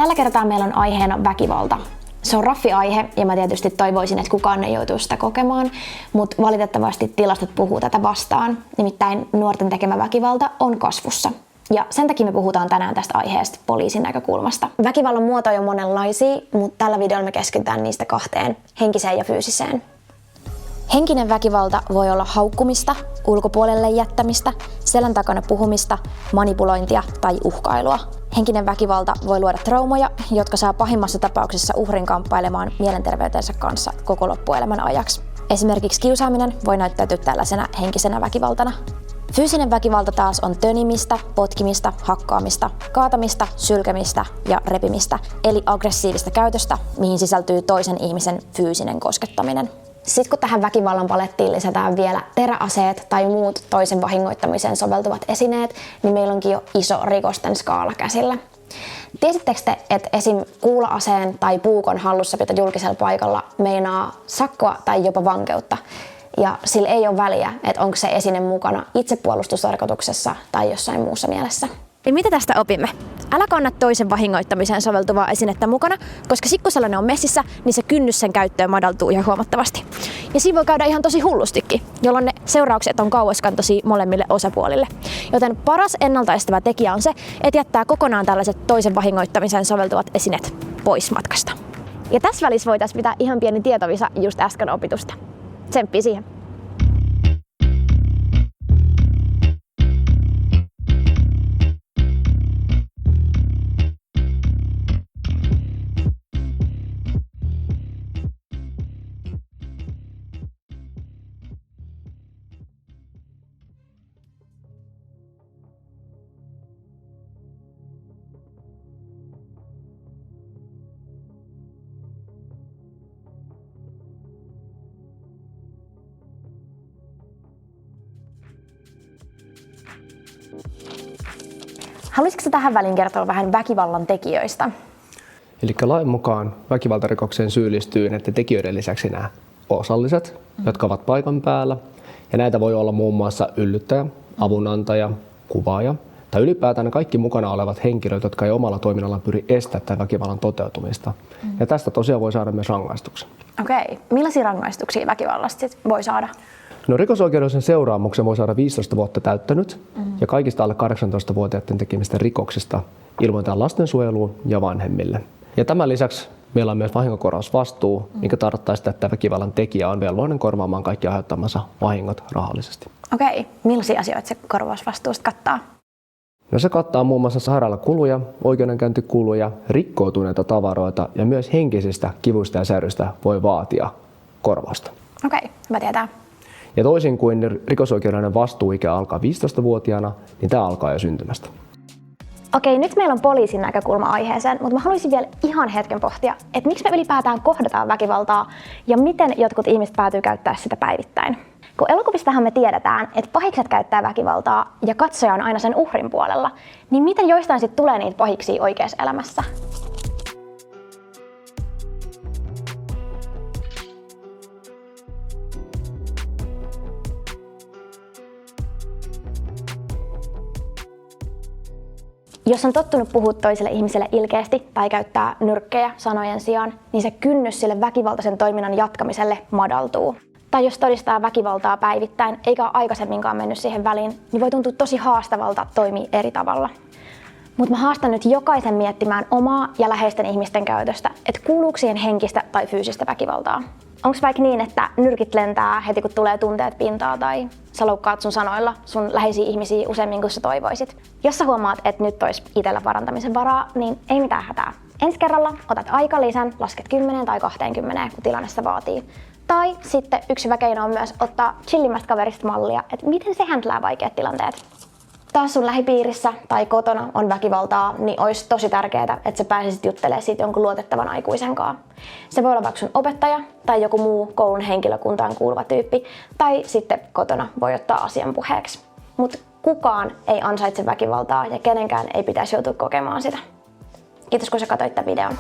Tällä kertaa meillä on aiheena väkivalta. Se on raffi aihe ja mä tietysti toivoisin, että kukaan ei joutuisi sitä kokemaan, mutta valitettavasti tilastot puhuu tätä vastaan. Nimittäin nuorten tekemä väkivalta on kasvussa. Ja sen takia me puhutaan tänään tästä aiheesta poliisin näkökulmasta. Väkivallan muotoja on monenlaisia, mutta tällä videolla me keskitytään niistä kahteen, henkiseen ja fyysiseen. Henkinen väkivalta voi olla haukkumista, ulkopuolelle jättämistä, selän takana puhumista, manipulointia tai uhkailua. Henkinen väkivalta voi luoda traumoja, jotka saa pahimmassa tapauksessa uhrin kamppailemaan mielenterveytensä kanssa koko loppuelämän ajaksi. Esimerkiksi kiusaaminen voi näyttäytyä tällaisena henkisenä väkivaltana. Fyysinen väkivalta taas on tönimistä, potkimista, hakkaamista, kaatamista, sylkemistä ja repimistä, eli aggressiivista käytöstä, mihin sisältyy toisen ihmisen fyysinen koskettaminen. Sitten kun tähän väkivallan palettiin lisätään vielä teräaseet tai muut toisen vahingoittamiseen soveltuvat esineet, niin meillä onkin jo iso rikosten skaala käsillä. Tiesittekö te, että esim. Kuula-aseen tai puukon hallussapito julkisella paikalla meinaa sakkoa tai jopa vankeutta? Ja sillä ei ole väliä, että onko se esine mukana itsepuolustustarkoituksessa tai jossain muussa mielessä. Eli mitä tästä opimme? Älä kanna toisen vahingoittamiseen soveltuvaa esinettä mukana, koska sit kun sellainen on messissä, niin se kynnys sen käyttöön madaltuu ihan huomattavasti. Ja siinä voi käydä ihan tosi hullustikin, jolloin ne seuraukset on kauaskantoisia molemmille osapuolille. Joten paras ennaltaestävä tekijä on se, että jättää kokonaan tällaiset toisen vahingoittamiseen soveltuvat esineet pois matkasta. Ja tässä välissä voitaisiin pitää ihan pieni tietovisa just äsken opitusta. Tsemppii siihen! Haluaisitko tähän väliin kertoa vähän väkivallan tekijöistä? Eli lain mukaan väkivaltarikokseen syyllistyy näiden tekijöiden lisäksi nämä osalliset, jotka ovat paikan päällä. Ja näitä voi olla muun muassa yllyttäjä, avunantaja, kuvaaja tai ylipäätään kaikki mukana olevat henkilöt, jotka ei omalla toiminnallaan pyri estämään tämän väkivallan toteutumista. Ja tästä tosiaan voi saada myös rangaistuksen. Okei. Millaisia rangaistuksia väkivallasta sit voi saada? No, rikosoikeudellisen seuraamuksen voi saada 15 vuotta täyttänyt ja kaikista alle 18-vuotiaiden tekemistä rikoksista ilmoitetaan lastensuojeluun ja vanhemmille. Ja tämän lisäksi meillä on myös vahingonkorvausvastuu, mikä tarkoittaa sitä, että väkivallan tekijä on velvollinen korvaamaan kaikki aiheuttamansa vahingot rahallisesti. Okei. Millaisia asioita se korvausvastuusta kattaa? No, se kattaa muun muassa sairaalakuluja, oikeudenkäyntikuluja, rikkoutuneita tavaroita ja myös henkisistä kivuista ja särryistä voi vaatia korvausta. Okei, hyvä tietää. Ja toisin kuin rikosoikeudellinen vastuuikä alkaa 15-vuotiaana, niin tämä alkaa jo syntymästä. Okei, nyt meillä on poliisin näkökulma aiheeseen, mutta mä haluaisin vielä ihan hetken pohtia, että miksi me ylipäätään kohdataan väkivaltaa ja miten jotkut ihmiset päätyy käyttää sitä päivittäin. Kun elokuvistahan me tiedetään, että pahikset käyttää väkivaltaa ja katsoja on aina sen uhrin puolella, niin miten joistain sitten tulee niitä pahiksia oikeassa elämässä? Jos on tottunut puhua toiselle ihmiselle ilkeästi tai käyttää nyrkkejä sanojen sijaan, niin se kynnys sille väkivaltaisen toiminnan jatkamiselle madaltuu. Tai jos todistaa väkivaltaa päivittäin eikä ole aikaisemminkaan mennyt siihen väliin, niin voi tuntua tosi haastavalta toimia eri tavalla. Mutta mä haastan nyt jokaisen miettimään omaa ja läheisten ihmisten käytöstä, että kuuluuko siihen henkistä tai fyysistä väkivaltaa. Onko vaikka niin, että nyrkit lentää heti kun tulee tunteet pintaa tai sä loukkaat sun sanoilla sun läheisiä ihmisiä useammin kuin sä toivoisit? Jos sä huomaat, että nyt olisi itsellä parantamisen varaa, niin ei mitään hätää. Ensi kerralla otat aikalisän, lasket 10 tai 20, kun tilanne sitä vaatii. Tai sitten yksi hyvä keino on myös ottaa chillimmästä kaverista mallia, että miten se handlaa vaikeat tilanteet. Taas sun lähipiirissä tai kotona on väkivaltaa, niin olisi tosi tärkeää, että sä pääsisit juttelemaan siitä jonkun luotettavan aikuisen kanssa. Se voi olla vaikka sun opettaja tai joku muu koulun henkilökuntaan kuuluva tyyppi, tai sitten kotona voi ottaa asian puheeksi. Mutta kukaan ei ansaitse väkivaltaa ja kenenkään ei pitäisi joutua kokemaan sitä. Kiitos kun sä katsoit tämän videon.